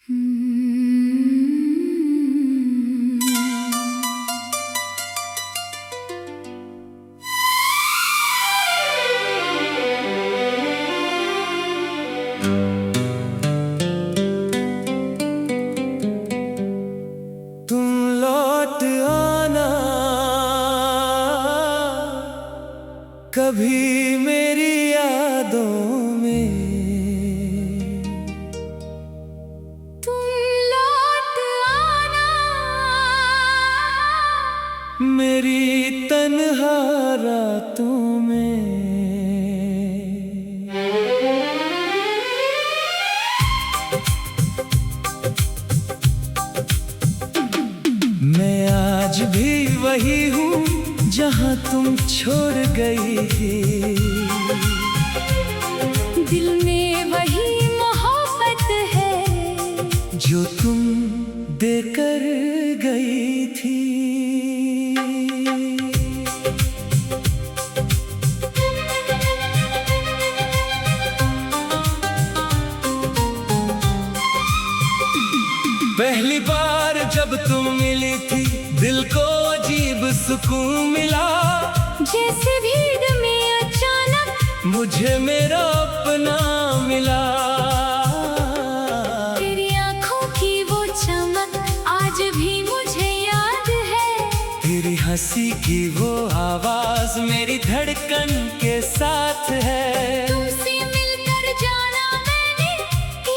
तुम लौट आना कभी मेरी यादों में। तुम लौट आना मेरी तन्हा रातों में। मैं आज भी वही हूँ जहाँ तुम छोड़ गई थी। दिल में वही मोहब्बत है जो तुम देकर गई थी। पहली बार जब तुम मिली थी दिल को अजीब सुकून मिला। जैसे भीड़ में अचानक मुझे मेरा अपना मिला। तेरी आंखों की वो चमक आज भी मुझे याद है। तेरी हंसी की वो आवाज मेरी धड़कन के साथ है। तुमसे मिलकर जाना मैंने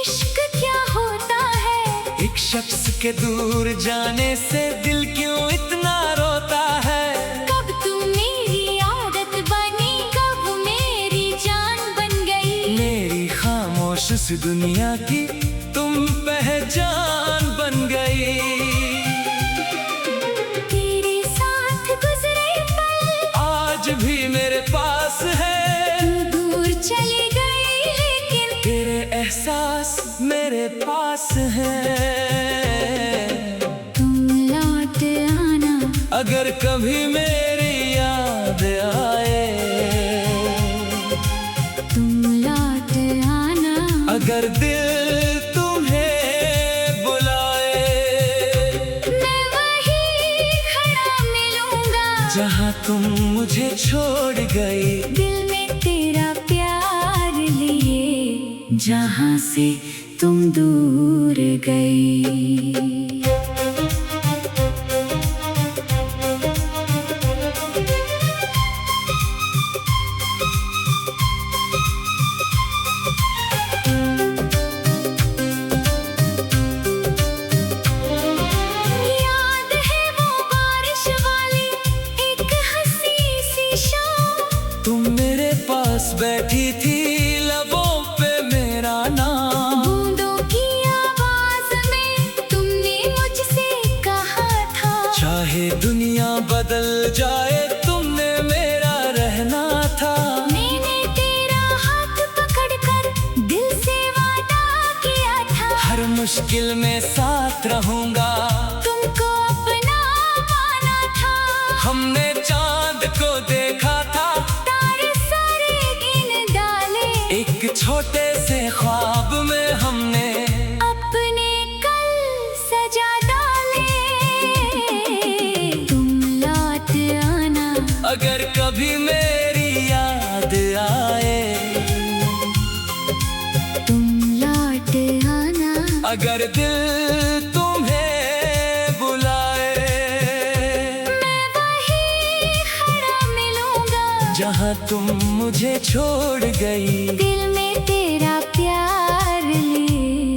इश्क क्या होता है। एक शख्स के दूर जाने से दिल क्यों इतना रोता है। कब तुम मेरी आदत बनी, कब मेरी जान बन गई। मेरी खामोश सी दुनिया की तुम पहचान बन गई। तेरे साथ गुजरे पल आज भी मेरे पास है। तू दूर चली गई लेकिन तेरे एहसास मेरे पास हैं। तुम लौट आना अगर कभी मेरी याद आए। तुम लौट आना अगर दिल तुम्हें बुलाए। मैं वही खड़ा मिलूंगा जहाँ तुम मुझे छोड़ गई। दिल में तेरा प्यार लिए जहाँ से तुम दूर गई। याद है वो बारिश वाली एक हंसी सी शाम। तुम मेरे पास बैठी थी लबों पे मेरा नाम। बूंदों की आवाज में तुमने मुझसे कहा था। चाहे दुनिया बदल जाए तुमने मेरा रहना था। मैंने तेरा हाथ पकड़कर दिल से वादा किया था। हर मुश्किल में साथ रहूंगा तुमको अपना माना था। हमने चांद को देखा था। तारे सारे गिन डाले एक छोटे से ख्वाब में हमने अपने कल सजा डाले। तुम लौट आना अगर कभी मेरी याद आए। तुम लौट आना अगर दिल तुम्हें बुलाए। मैं वही खड़ा मिलूंगा जहाँ तुम मुझे छोड़ गई। दिल में तेरा प्यार लिए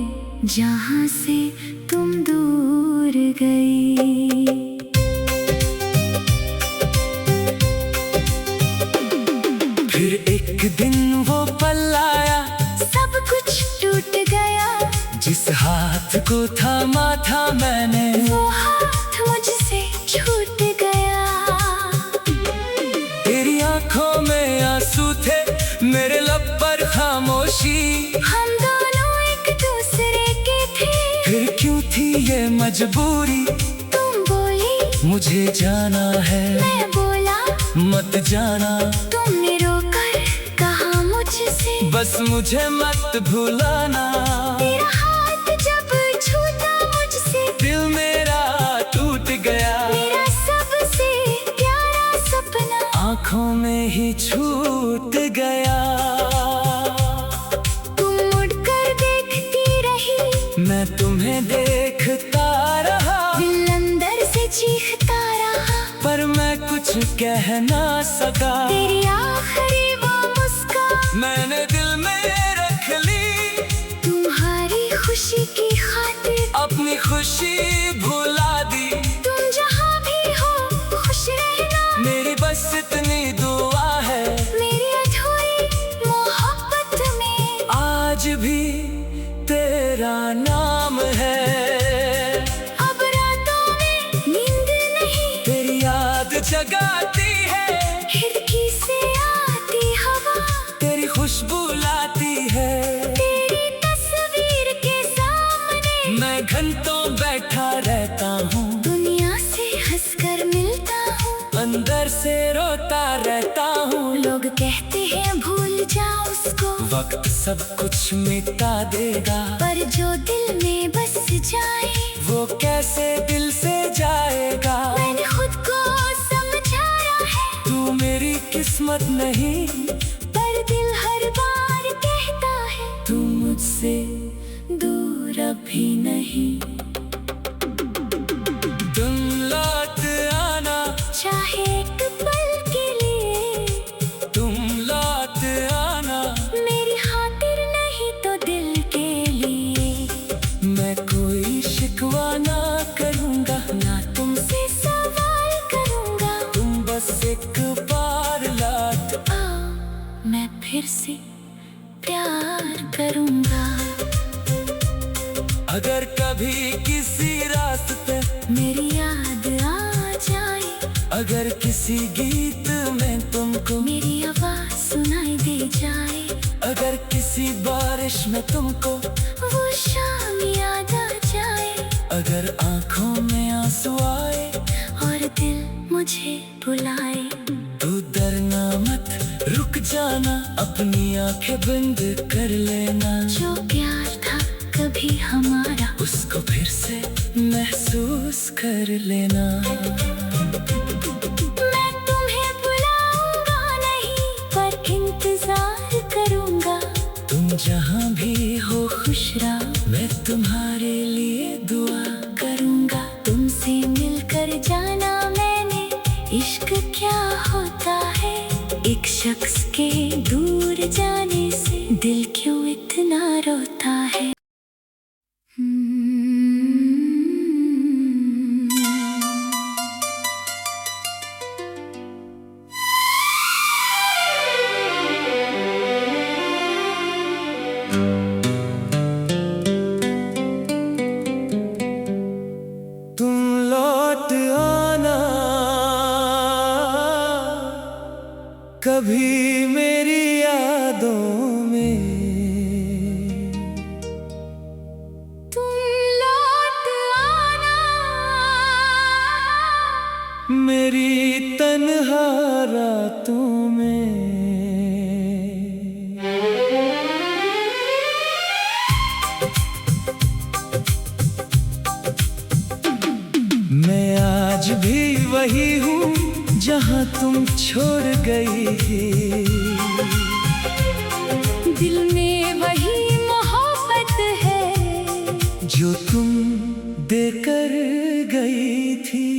जहाँ से तुम दूर गई। फिर एक दिन वो पल आया सब कुछ टूट गया। जिस हाथ को थामा था मैंने वो हाथ मुझसे छूट गया। तेरी आंखों में आंसू थे मेरे लब पर खामोशी। हम दोनों एक दूसरे के थे। फिर क्यों थी ये मजबूरी। तुम बोली मुझे जाना है मैं बोला मत जाना। तुमने रोकर कहा मुझसे बस मुझे मत भुलाना। तेरा हाथ जब मैं तुम्हें देखता रहा, दिल अंदर से चीखता रहा, पर मैं कुछ कह ना सका। तेरी आखिरी वो मुस्कान मैंने दिल में रख ली, तुम्हारी खुशी की खातिर अपनी खुशी भुला दी। तुम जहाँ भी हो खुश रहना, मेरी बस इतनी दुआ है, मेरी अधूरी मोहब्बत में आज भी तेरा नाम है। अब रातों में नींद नहीं, तेरी याद जगाती है, खिड़की से आती हवा, तेरी खुशबू लाती है। तेरी तस्वीर के सामने मैं घंटों बैठा रहता हूँ, दुनिया से हंसकर मिलता हूँ, अंदर से रोता रहता हूँ। लोग कहते हैं भूल जाओ उसको, वक्त सब कुछ मिटा देगा, पर जो दिल में बस जाए वो कैसे दिल से जाएगा। मैंने खुद को समझाया है, तू मेरी किस्मत नहीं, पर दिल हर बार कहता है तू मुझसे दूर अभी नहीं। तुम लौट आना, चाहे एक पल के लिए, तुम लौट आना, मेरी खातिर नहीं तो दिल के लिए। मैं कोई शिकवा ना करूँगा, ना तुमसे सवाल करूँगा, तुम बस एक बार लौट। आओ मैं फिर से प्यार करूँगा। अगर कभी किसी रास्ते मेरी याद आ जाए, अगर किसी गीत में तुमको मेरी आवाज सुनाई दे जाए, अगर किसी बारिश में तुमको वो शाम याद आ जाए, अगर आंखों में आंसू आए और दिल मुझे बुलाए, तू डरना मत, रुक जाना, अपनी आंखें बंद कर लेना। जो प्यार था कभी हमारा उसको फिर से महसूस कर लेना। मैं तुम्हें बुलाऊंगा नहीं, पर इंतजार करूंगा। तुम जहाँ भी हो खुश रहो, मैं तुम्हारे लिए दुआ करूंगा। तुमसे मिलकर जाना मैंने, इश्क क्या होता है। एक शख्स के दूर जाने से दिल क्यों इतना रोता है। तुम लौट आना, कभी मेरी यादों में। तुम लौट आना, मेरी तन्हा रातों में। मैं आज भी वही हूँ जहाँ तुम छोड़ गई। दिल में वही मोहब्बत है जो तुम देकर गई थी।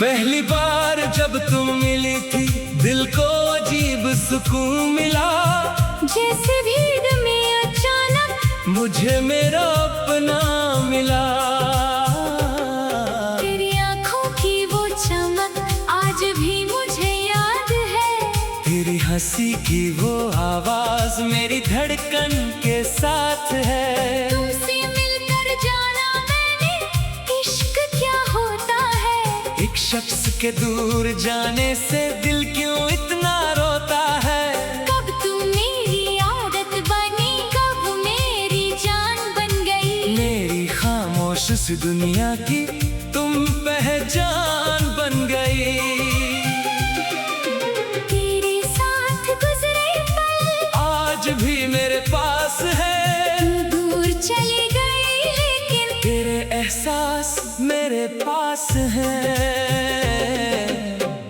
पहली बार जब तुम मिली थी, दिल को अजीब सुकून मिला। जैसे भीड़ में अचानक मुझे मेरा अपना मिला। तेरी आंखों की वो चमक आज भी मुझे याद है। तेरी हंसी की वो आवाज मेरी धड़कन के साथ है। तुमसे मिलकर जाना मैंने, इश्क क्या होता है। एक शख्स के दूर जाने से दिल क्यों इतना रोता है। कब तुम मेरी आदत बनी, कब मेरी जान बन गई। मेरी खामोश सी दुनिया की तुम पहचान बन गई। तेरे साथ गुजरे पल आज भी मेरे पास है। तू दूर चली गई, लेकिन तेरे एहसास में मेरे पास है।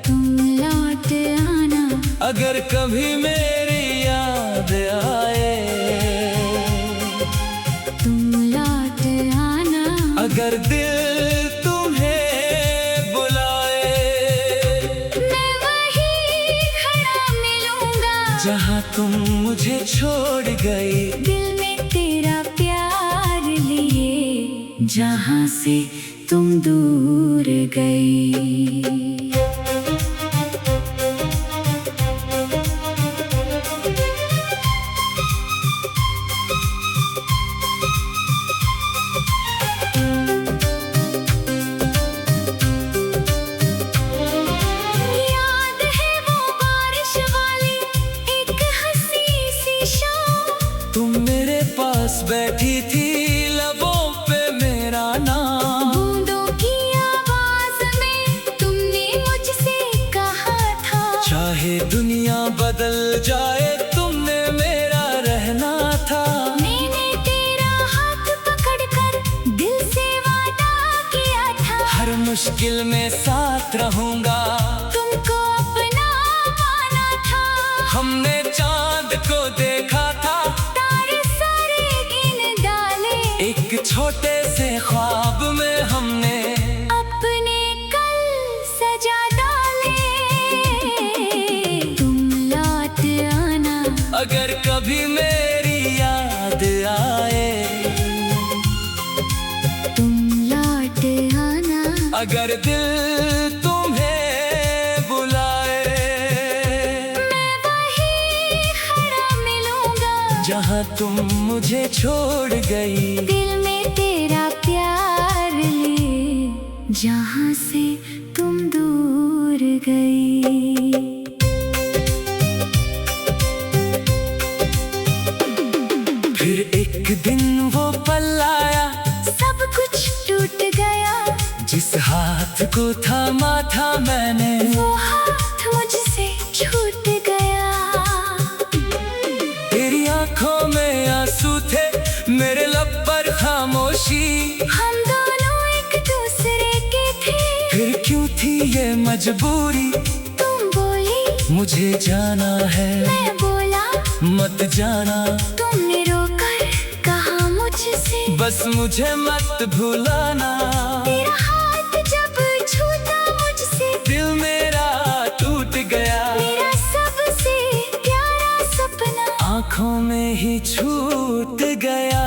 तुम लौट आना अगर कभी मेरी याद आए, तुम लौट आना अगर दिल तुम्हें बुलाए, मैं वहीं खड़ा मिलूंगा जहाँ तुम मुझे छोड़ गई। दिल में तेरा प्यार लिए, जहाँ से तुम दूर गई। याद है वो बारिश वाली एक हंसी सी शाम, तुम मेरे पास बैठी थी, लबों पे मेरा नाम। बूंदों की आवाज में तुमने मुझसे कहा था, चाहे दुनिया बदल जाए, तुमने मेरा रहना था। मैंने तेरा हाथ पकड़कर दिल से वादा किया था, हर मुश्किल में साथ रहूंगा, तुमको अपना माना था। हमने चांद को देखा था, तारे सारे गिन डाले, एक छोटे से ख्वाब में हमने अपने कल सजा डाले। तुम लौट आना अगर कभी मेरी याद आए, तुम लौट आना अगर दिल तुम्हें बुलाए, मैं वहीं खड़ा मिलूंगा जहाँ तुम मुझे छोड़ गई। दिल में तेरा प्यार लिए, जहाँ से तुम दूर गई। फिर एक दिन वो पल आया, सब कुछ टूट गया, जिस हाथ को थामा था मैंने, वो हाथ मुझसे छूट गया। तेरी आंखों में आंसू थे, मेरे लब पर खामोशी। हम दोनों एक दूसरे के थे, फिर क्यों थी ये मजबूरी, तुम बोली मुझे जाना है, मैं बोला मत जाना। तुमने रोकर कहा मुझसे, बस मुझे मत भुलाना। तेरा हाथ जब छूटा मुझसे, दिल मेरा टूट गया, मेरा सबसे प्यारा सपना आंखों में ही छूट गया।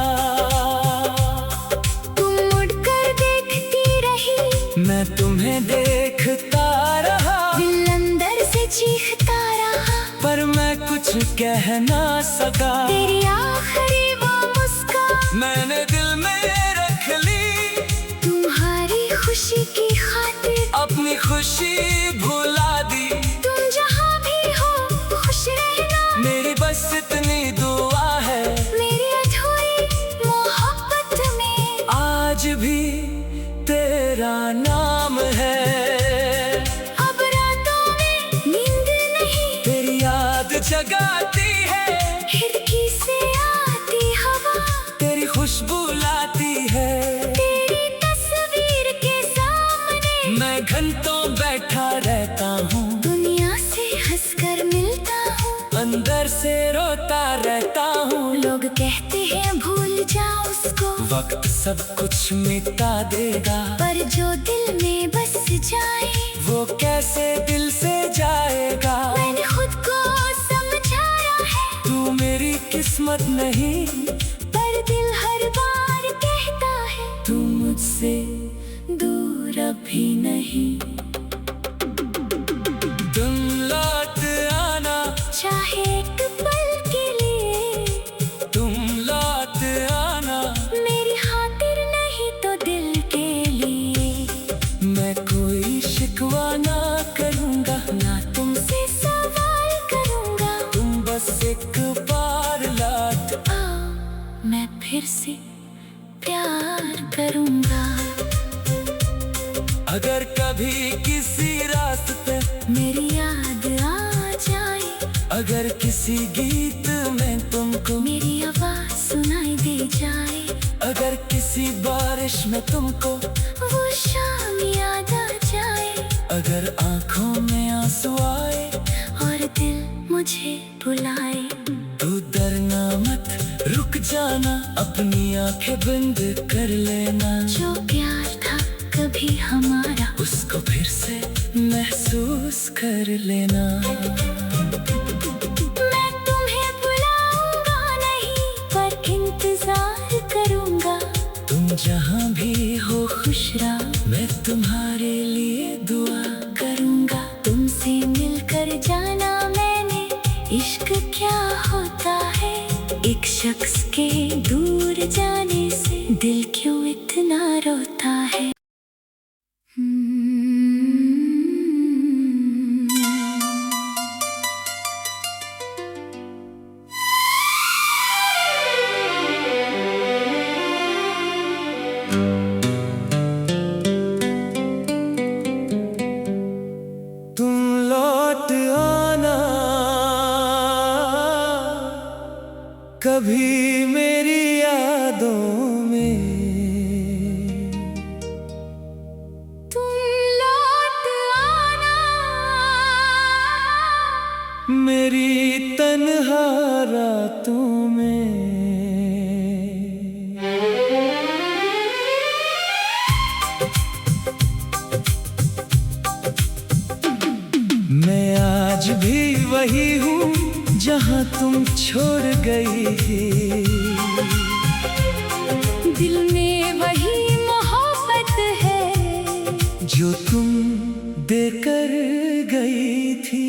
तुम मुड़कर देखती रही, मैं तुम्हें देखता रहा, दिल अंदर से चीखता रहा, पर मैं कुछ कह ना सका। तेरी आखिरी वो मुस्कान मैंने दिल में रख ली, तुम्हारी खुशी की खातिर अपनी खुशी भुला दी। तुम जहाँ भी हो खुश रहना, मेरी बस इतनी दुआ है, मेरी अधूरी मोहब्बत में आज भी तेरा नाम है। अब रातों में नींद नहीं, तेरी याद जगाती है, खिड़की से आती हवा, तेरी खुशबू लाती है। तेरी तस्वीर के सामने मैं घंटों बैठा रहता हूँ, दुनिया से हंसकर मिलता हूँ, अंदर से रोता रहता हूँ। लोग कहते हैं भूल जाओ उसको, वक्त सब कुछ मिटा देगा, पर जो दिल में बस जाए वो कैसे दिल से जाएगा। मैंने खुद को समझाया है, तू मेरी किस्मत नहीं, पर दिल हर बार कहता है तू मुझसे दूर अभी नहीं। तुम लौट आना, चाहे एक पल के लिए, तुम लौट आना, मेरी खातिर नहीं तो दिल के लिए। मैं कोई शिकवा ना करूँगा, ना तुमसे सवाल करूँगा, तुम बस एक बार लौट आओ मैं फिर से प्यार करूँगा। अगर कभी किसी रास्ते मेरी याद आ जाए, अगर किसी गीत में तुमको मेरी आवाज सुनाई दे जाए, अगर किसी बारिश में तुमको वो शाम आंखें बंद कर लेना। जो प्यार था कभी हमारा, उसको फिर से महसूस कर लेना। मैं तुम्हें बुलाऊंगा नहीं, पर इंतजार करूंगा। तुम जहाँ भी हो खुश रहो, मैं तुम्हारे लिए दुआ करूंगा। तुमसे मिलकर जाना मैंने, इश्क क्या होता है। एक शख्स के दूर जाने से दिल क्यों इतना रोता है। तुम लौट आना कभी मेरी यादों में। तुम लौट आना मेरी तन्हा रातों में। मैं आज भी वही हूँ जहाँ तुम छोड़ गई थी। दिल में वही मोहब्बत है जो तुम देकर गई थी।